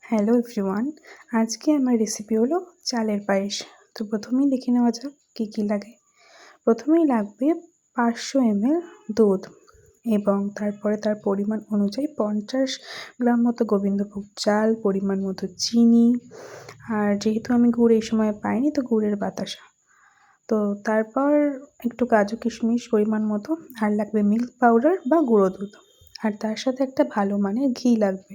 Hello everyone. আজকে আমার recipe হলো চালের পায়েস। তো প্রথমেই দেখে নেওয়া যাক কী কী লাগে। প্রথমেই লাগবে 500 ml দুধ এবং তারপরে তার পরিমাণ অনুযায়ী 50 গ্রাম মতো গোবিন্দভোগ চাল, পরিমাণ মতো চিনি, আর যেহেতু আমি গুড় এই সময় পাইনি তো গুড়ের বাতাসা। তো তারপর একটু কাজু কিশমিশ পরিমাণ মতো, আর লাগবে মিল্ক পাউডার বা গুঁড়ো দুধ, আর তার সাথে একটা ভালো মানের ঘি লাগবে,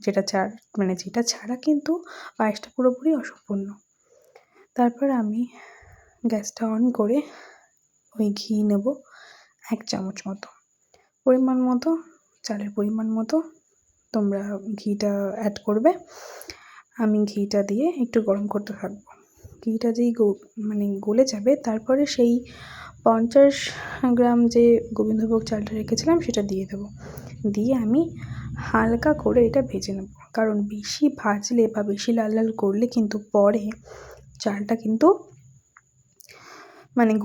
যেটা ছাড়া কিন্তু পায়েসটা পুরোপুরি অসম্পূর্ণ। তারপর আমি গ্যাসটা অন করে ওই ঘি নেব 1 চামচ মতো, পরিমাণ মতো, চালের পরিমাণ মতো তোমরা ঘিটা অ্যাড করবে। আমি ঘিটা দিয়ে একটু গরম করতে থাকবো। ঘিটা যেই গলে যাবে তারপরে সেই 50 গ্রাম যে গোবিন্দভোগ চালটা রেখেছিলাম সেটা দিয়ে দেবো। দিয়ে আমি হালকা করে এটা ভেজে নেব, কারণ বেশি ভাজলে বা বেশি লাল লাল করলে কিন্তু পরে চালটা কিন্তু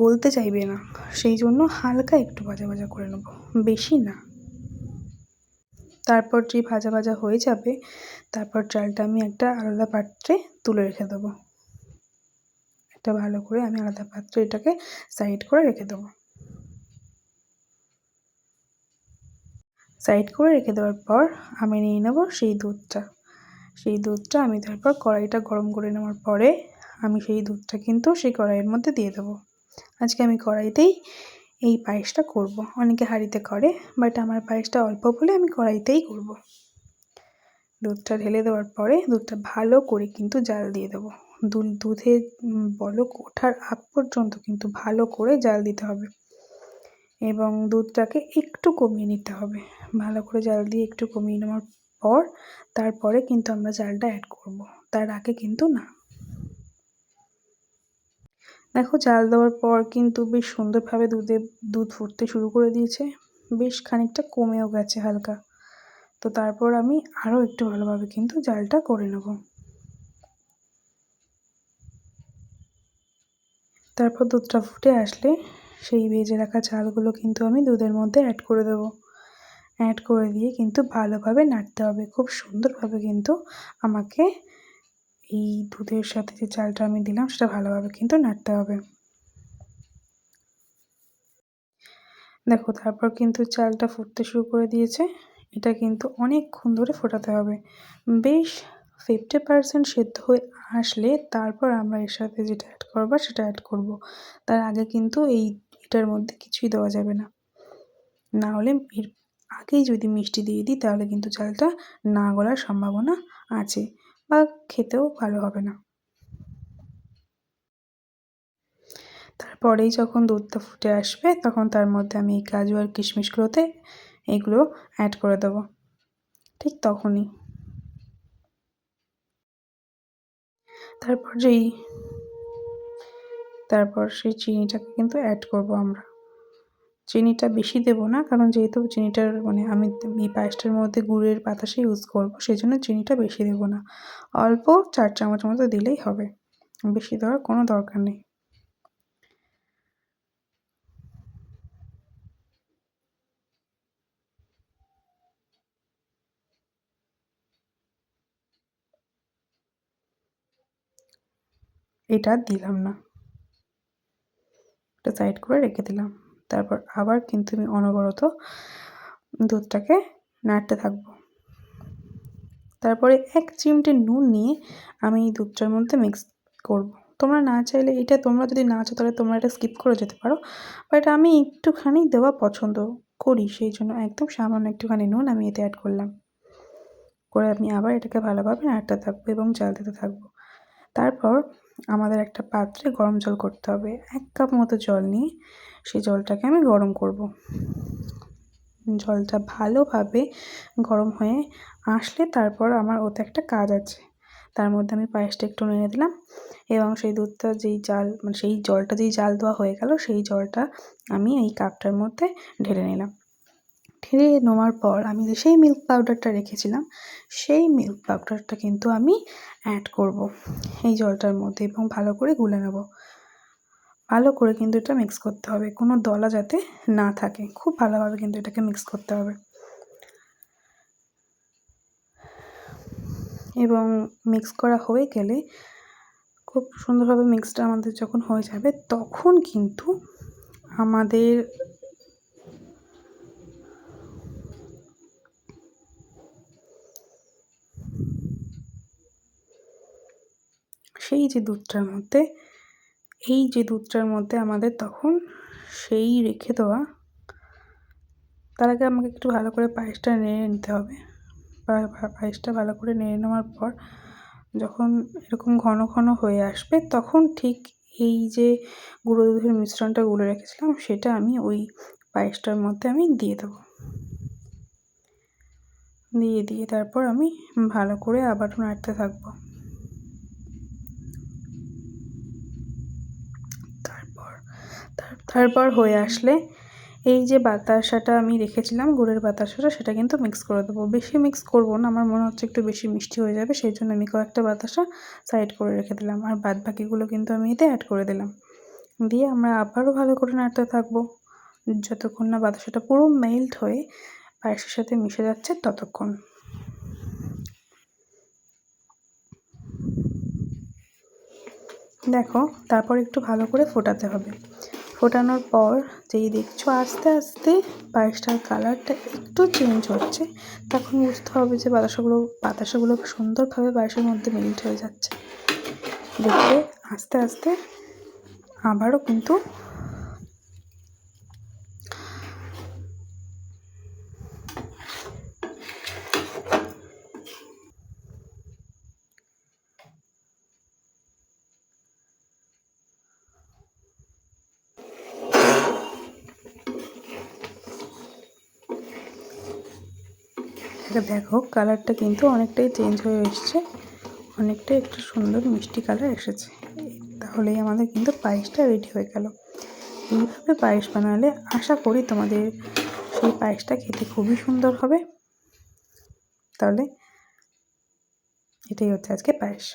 গলতে চাইবে না, সেই জন্য হালকা একটু ভাজা ভাজা করে নেব, বেশি না। তারপর যে ভাজা ভাজা হয়ে যাবে তারপর চালটা আমি একটা আলাদা পাত্রে তুলে রেখে দেবো। এটা ভালো করে আমি আলাদা পাত্রে এটাকে সাইড করে রেখে দেবো। সাইড করে রেখে দেওয়ার পর আমি নিয়ে নেব সেই দুধটা আমি তারপর কড়াইটা গরম করে নেওয়ার পরে আমি সেই দুধটা কিন্তু সেই কড়াইয়ের মধ্যে দিয়ে দেবো। আজকে আমি কড়াইতেই এই পায়েসটা করব। অনেকে হাঁড়িতে করে, বাট আমার পায়েসটা অল্প বলে আমি কড়াইতেই করব। দুধটা ঢেলে দেওয়ার পরে দুধটা ভালো করে কিন্তু জাল দিয়ে দেবো। দুধে বলক ওঠার আগ পর্যন্ত কিন্তু ভালো করে জাল দিতে হবে এবং দুধটাকে একটু কমিয়ে নিতে হবে। ভালো করে জাল দিয়ে একটু কমিয়ে নেওয়ার পর তারপরে কিন্তু আমরা চালটা অ্যাড করব, তার আগে কিন্তু না। দেখো, জাল দেওয়ার পর কিন্তু বেশ সুন্দরভাবে দুধ ফুটতে শুরু করে দিয়েছে, বেশ খানিকটা কমেও গেছে হালকা। তো তারপর আমি আরও একটু ভালোভাবে কিন্তু জালটা করে নেব। তারপর দুধটা ফুটে আসলে সেই ভেজে রাখা চালগুলো কিন্তু আমি দুধের মধ্যে অ্যাড করে দেবো। অ্যাড করে দিয়ে কিন্তু ভালোভাবে নাড়তে হবে, খুব সুন্দরভাবে কিন্তু আমাকে এই দুধের সাথে যে চালটা আমি দিলাম সেটা ভালোভাবে কিন্তু নাড়তে হবে। দেখো, তারপর কিন্তু চালটা ফুটতে শুরু করে দিয়েছে। এটা কিন্তু অনেকক্ষণ ধরে ফোটাতে হবে, বেশ 50% সেদ্ধ হয়ে আসলে তারপর আমরা এর সাথে যেটা অ্যাড করবো সেটা অ্যাড করব। তার আগে কিন্তু এটার মধ্যে কিছুই দেওয়া যাবে না, না হলে এর আগেই যদি মিষ্টি দিয়ে দিই তাহলে কিন্তু চালটা না গলার সম্ভাবনা আছে বা খেতেও ভালো হবে না। তারপরেই যখন দুধটা ফুটে আসবে তখন তার মধ্যে আমি এই কাজু আর কিশমিশগুলোতে এগুলো অ্যাড করে দেবো, ঠিক তখনই। তারপর সেই চিনিটাকে কিন্তু অ্যাড করব আমরা। চিনিটা বেশি দেব না, কারণ যেহেতু চিনিটার আমি এই পায়েসটার মধ্যে গুড়ের বাতাসা ইউজ করবো, সেই জন্য চিনিটা বেশি দেব না। অল্প 4 চামচ মতো দিলেই হবে, বেশি দেওয়ার কোনো দরকার নেই। এটা দিলাম না, এটা সাইড করে রেখে দিলাম। তারপর আবার কিন্তু আমি অনবরত দুধটাকে নাড়তে থাকবো। তারপরে 1 চিমটে নুন নিয়ে আমি এই দুধটার মধ্যে মিক্স করব। তোমরা না চাইলে তোমরা যদি না চাও তাহলে তোমরা এটা স্কিপ করে যেতে পারো, বাট আমি একটুখানি দেওয়া পছন্দ করি, সেই জন্য একদম সামান্য একটুখানি নুন আমি এতে অ্যাড করলাম। করে আমি আবার এটাকে ভালোভাবে নাড়তে থাকবো এবং জাল দিতে থাকবো। তারপর আমাদের একটা পাত্রে গরম জল করতে হবে। 1 কাপ মতো জল নিয়ে সেই জলটাকে আমি গরম করব। জলটা ভালোভাবে গরম হয়ে আসলে তারপর আমার ওতে একটা কাজ আছে। তার মধ্যে আমি পায়েসটা একটু নেড়ে দিলাম এবং সেই দুধটা সেই জলটা যেই জাল দেওয়া হয়ে গেল সেই জলটা আমি এই কাপটার মধ্যে ঢেলে নিলাম। ঢেলে নেওয়ার পর আমি যে সেই মিল্ক পাউডারটা রেখেছিলাম সেই মিল্ক পাউডারটা কিন্তু আমি অ্যাড করব এই জলটার মধ্যে এবং ভালো করে গুলে নেব। ভালো করে কিন্তু এটা মিক্স করতে হবে, কোনো দলা যাতে না থাকে, খুব ভালোভাবে কিন্তু এটাকে মিক্স করতে হবে। এবং মিক্স করা হয়ে গেলে খুব সুন্দরভাবে মিক্সটা আমাদের যখন হয়ে যাবে তখন কিন্তু আমাদের এই যে দুধটার মধ্যে আমাদের তখন সেই রেখে দেওয়া, তার আগে আমাকে একটু ভালো করে পায়েসটা নেড়ে নিতে হবে। পায়েসটা ভালো করে নেড়ে নেওয়ার পর যখন এরকম ঘন ঘন হয়ে আসবে তখন ঠিক এই যে গুঁড়ো দুধের মিশ্রণটা গুলে রেখেছিলাম সেটা আমি ওই পায়েসটার মধ্যে আমি দিয়ে দেবো। দিয়ে তারপর আমি ভালো করে আবারও নাড়তে থাকবো। তারপর হয়ে আসলে এই যে বাতাসাটা আমি রেখেছিলাম গুড়ের বাতাসাটা, সেটা কিন্তু মিক্স করে দেবো। বেশি মিক্স করব না, আমার মনে হচ্ছে একটু বেশি মিষ্টি হয়ে যাবে, সেই জন্য আমি কয়েকটা বাতাসা সাইড করে রেখে দিলাম, আর বাদ বাকিগুলো কিন্তু আমি এতে অ্যাড করে দিলাম। দিয়ে আমরা আবারও ভালো করে নাড়তে থাকবো যতক্ষণ না বাতাসাটা পুরো মেল্ট হয়ে পায়েসের সাথে মিশে যাচ্ছে ততক্ষণ। দেখো, তারপর একটু ভালো করে ফোটাতে হবে। ফোটানোর পর যেই দেখছো আস্তে আস্তে পায়েসটার কালারটা একটু চেঞ্জ হচ্ছে, তখন বুঝতে হবে যে বাতাসাগুলো সুন্দরভাবে পায়েসের মধ্যে মেল্ট হয়ে যাচ্ছে। দেখবে আস্তে আস্তে আবারও কিন্তু দেখো কালারটা কিন্তু অনেকটাই চেঞ্জ হয়ে এসছে, অনেকটাই একটু সুন্দর মিষ্টি কালার এসেছে। তাহলেই আমাদের কিন্তু পায়েসটা রেডি হয়ে গেল। এইভাবে পায়েস বানালে আশা করি তোমাদের সেই পায়েসটা খেতে খুবই সুন্দর হবে। তাহলে এটাই হচ্ছে আজকে পায়েস।